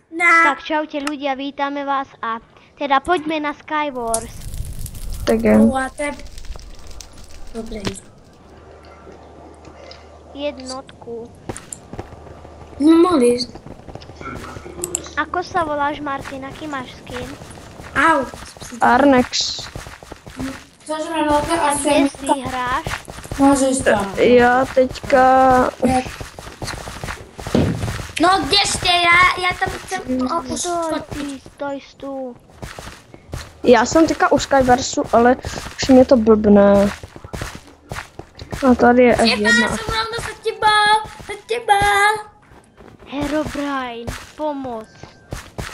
Tak čaute ľudia, vítame vás a teda poďme na Skywars. Tak jo. Dobre. Jednotku. No mohli ísť. Ako sa voláš, Martin? Aký máš skin? Au. Arnex. A kde si hráš? Môžeš to. Já teďka... No kde ste? Ja tam chcem Stoj tu. Já jsem teďka u Skyversu, ale už mě to blbne. A tady je F1. Som rovno sa teba. Herobrine, pomoc.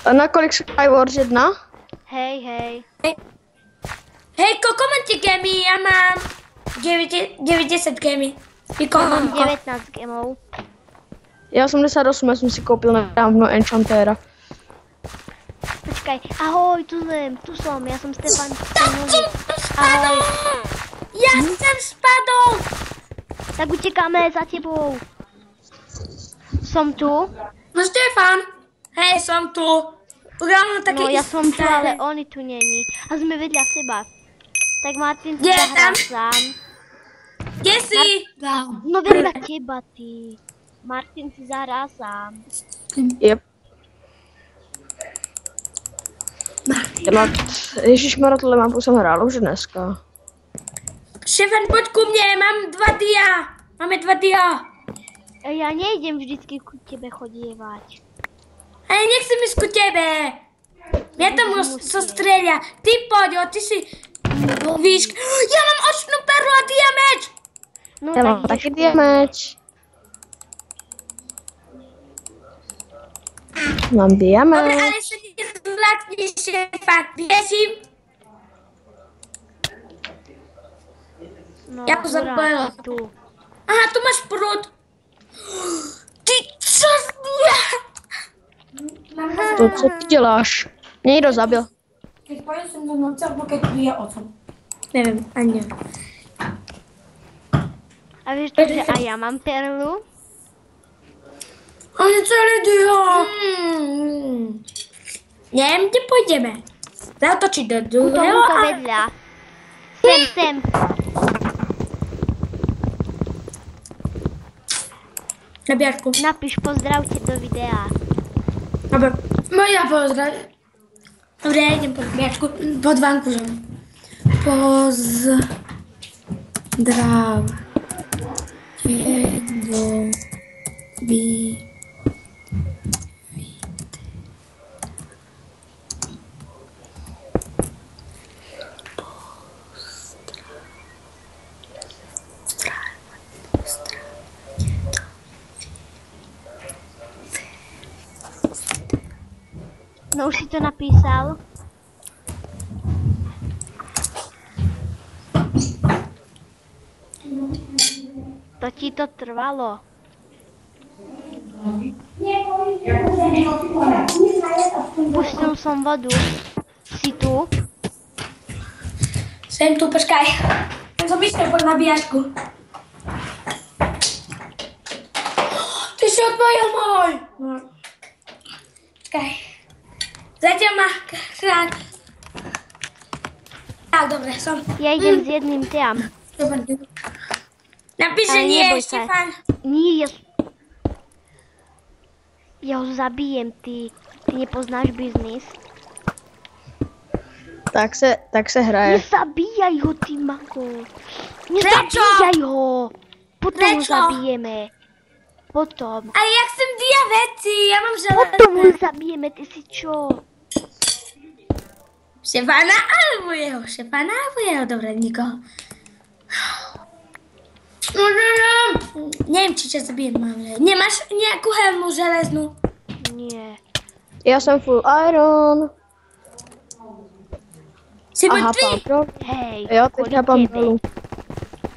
A na kolik Skywars 1? Hej. Hej, koľko máte gemy? Ja mám 90 gemy. Ty Mám koľko? 19 gemov. Já 88, já jsem si koupil nedávno Enchantera. Počkaj, ahoj, tu som, ja som Stefan. Ahoj. Ja som spadol. Tak utekáme za tebou. Som tu? No Štefan. Hej, som tu. Rovno také No ja som tu, isté. ale oni tu není. A sme vedľa seba. Tak Martin si Je zahrá tam? sám. Kde si? No vedľa teba, ty. Martin si zahrá sám. Jep. Ježišmarja, tohle mapu jsem hrál už dneska. Štefan, poď ku mne, mám 2 dia. Máme 2 dia. Ja nejdem vždycky ku tebe chodievať. Ale nechcem ísť ku tebe. Mňa tam so strelia. Ty poď, ty si vo výške. Ja mám očnú perlu a diameč. No Já tak mám ideš taky ku mne. diameč. Mám Dobre, diameč. ale sa nezlakni, Štefan. Viešim? No, Ja to hurá, zapojila. tu. Aha, tu máš prúd. Ty čo? To, co ty děláš? Mě někdo zabil. Keď pôjdem som do noci, alebo keď príde otcom. Neviem, ani neviem. A vieš to, že aj ja mám perlu? Ale celé dia. Neviem, kde pôjdeme. Zautočiť do druhého Tomuto a... vedľa. Sem. Nabiarku. Napíš pozdravte do videa. Dobre, moja pozdrav. Dobre, ja idem po nabiarku. Pod vankužom. Pozdrav. Do No už si to napísal? To ti to trvalo. Pustil som vodu. Si tu? Sem tu, počkaj. Som išiel pod nabíjačku. Ty si odpojil môj. Počkaj. Zatiaľ ma chrán. Tak, dobre, som. Ja idem s jedným tam. Napíš, že Ale nie, neboj sa. Štefan. Nie, ja ho zabijem, ty nepoznáš biznis. Tak se hraje. Nezabíjaj ho, ty mago. Prečo? Nezabíjaj ho. Potom ho Prečo? zabijeme. Potom. Ale ja chcem dia veci, ja mám železné. Potom ho zabijeme, ty si čo? Štefana alebo jeho? Dobre, nikoho. Neviem, či ťa zabijem, mám. Nemáš nejakú helmu železnú? Nie. Já jsem full iron. Si Aha, mŕtvý? Pampro. Hej, Jo, kvôli teďka tebe. Pampro.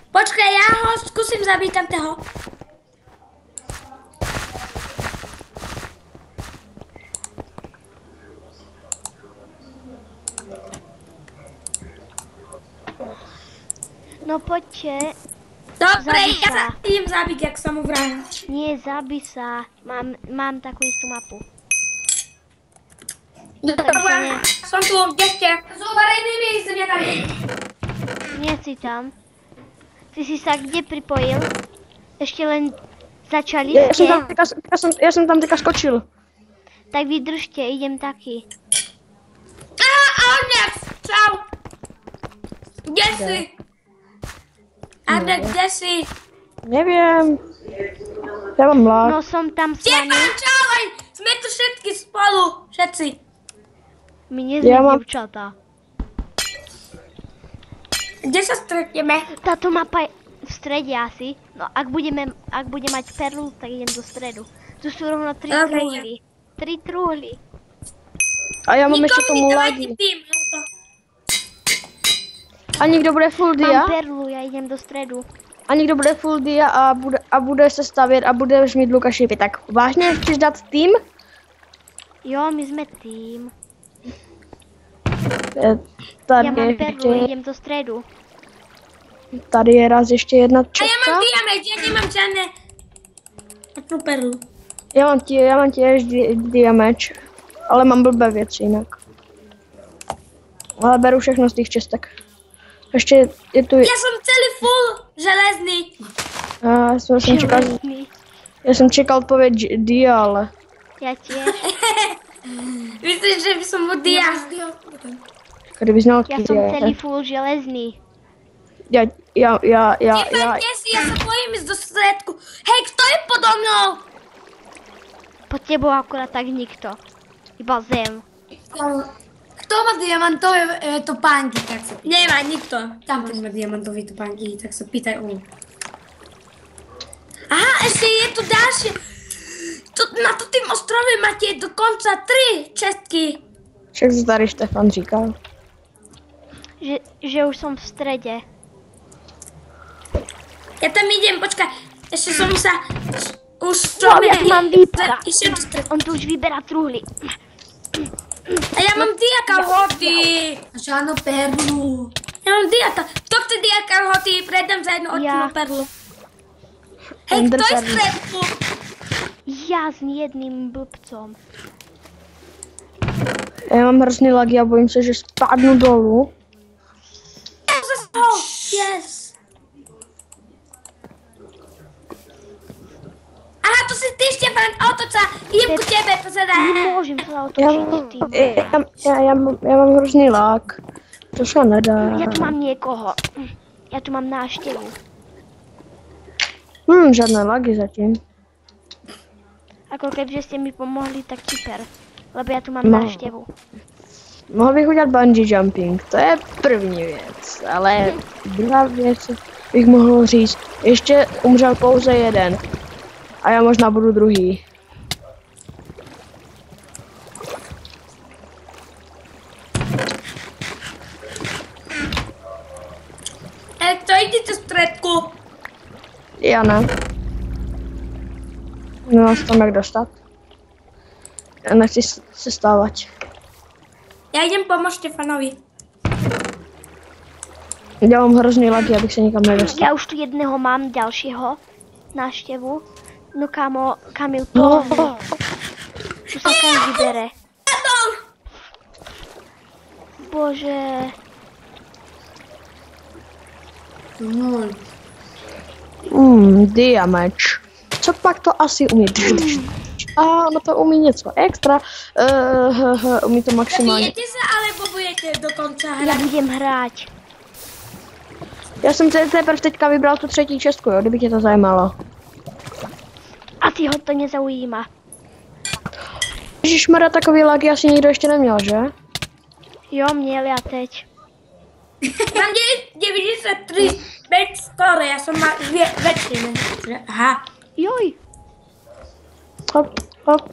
Počkaj, ja ho skúsim zabiť tamteho. No poďte. Dobre, Zabij ja sa. sa idem zabiť, jak som mu vral. Nie, zabij sa. Mám takú istú mapu. Dobrá, som tu, kde ste? Zobarej mi mieste, mňa tam je. Nie si tam. Ty si sa kde pripojil? Ešte len začali ste? Ja som tam teďka skočil. Tak vydržte, idem taký. Arnek, čau. Kde si? Arnek, kde si? Neviem. Ja mám lák. No som tam s vami. Teba, čau, sme tu všetky spolu, všetci. My nie sme dievčatá. Kde sa stretneme? Táto mapa je v strede asi. No ak bude mať perlu, tak idem do stredu. Tu sú rovno 3 truhly. 3 truhly. A ja mám ešte tomu dávajte lagy. tým. A niekto bude full dia? Mám perlu, ja idem do stredu. A někdo bude full dia a bude se stavět a budeš mít luka šipy. Tak vážně chceš dát tým? Jo, my jsme tým. Tady Já mám ještě, perlu, idem do stredu. tady je raz ještě jedna A ja čepka. mám diamant, ja nemám žiadne... Takú perlu. Já mám tiež diameč, ale mám blbé věci jinak. Ale beru všechno z těch čestek. Ještě je tu... Ja som celý full železný. Já jsem čekal odpověď dia, ale... Ja tiež. Myslíš, že by som bol dia? Kdyby znal Ja som celý full železný. Já... Kde si? Ja sa bojím ísť do stredku. Hej, kto je podo mnou? Pod tebou akurát tak nikto. Iba zem. Kto má diamantové topánky, tak sa pýtaj. Nemá nikto. Tam ten má diamantové topánky, tak sa pýtaj on. Aha, ešte je tu ďalšie. Na tým ostrove máte dokonca 3 čestky. Však to tady Štefan říkal. Že už som v strede. Ja tam idem, počkaj. Ešte som sa... Už No, ja tu mám výpra. Ešte do stredu. On tu už vyberá truhly. A ja mám diaka hoty. A žiadnu perlu. Ja mám diaka. Kto chce diaka hoty? Predám za jednu odčinú perlu. Hej, kto je v stredku? Ja s jedným blbcom. Já mám hrozný lagy a bojím se, že spadnu dolů. Yes. Aha, to si ty, Štefan, otoč sa. Idem ku tebe, pozeraj. Nemôžem sa otočiť tým. Já mám hrozný lák. To se nedá. Ja tu mám niekoho. Ja tu mám návštevu. Žádné lagy zatím. Ako kebyže ste mi pomohli, tak super. Lebo ja tu mám návštevu. Mohl bych udělat bungee jumping, to je první věc, ale druhá věc bych mohl říct, ještě umřel pouze jeden a já možná budu druhý. Kto ide do stredku? Já ne. No, tam jak dostat. Já nechci se stávat. Ja idem pomôcť Štefanovi. Já mám hrozný lagy, abych se nikam nedostal. Ja už tu jedného mám, ďalšieho návštevu. No kámo, Kamil, pohne. Tu sa každý bere. Bože. Diameč. Co pak to asi umí? No to umí něco extra. Umí to maximálně. Zabijete sa, alebo budete dokonca Ja hrať? budem hrať. Já jsem teprve teďka vybral tu třetí čestku, jo, kdyby tě to zajímalo. A ty ho to nezaujíma. Ježišmarja, takový lagy asi nikdo ještě neměl, že? Jo, měl ja teď. Mám 93 veď skoro, ja som mal väčšie. Aha. Joj, Hop, hop.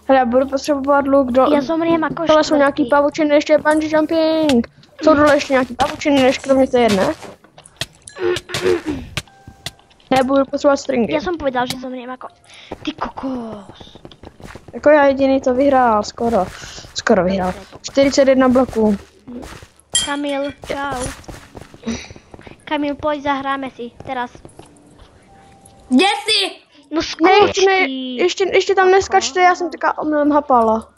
Hele, já budu potřebovat luk do... ja zomriem ako Tohle jsou nějaký štvrtý. pavučiny, ještě bungee jumping. Jsou dole ještě nějaký pavučiny, než kromě té jedné. Já budu potřebovat stringy. Ja som povedal, že zomriem ako... Ty kokos. Jako já jediný to vyhrál, skoro vyhrál. 41 bloků. Kamil, čau. Kamil, poď, zahráme si. Teraz. Kde si? No Ne, skoč ty. ještě tam neskačte, já jsem teďka omylem hapala.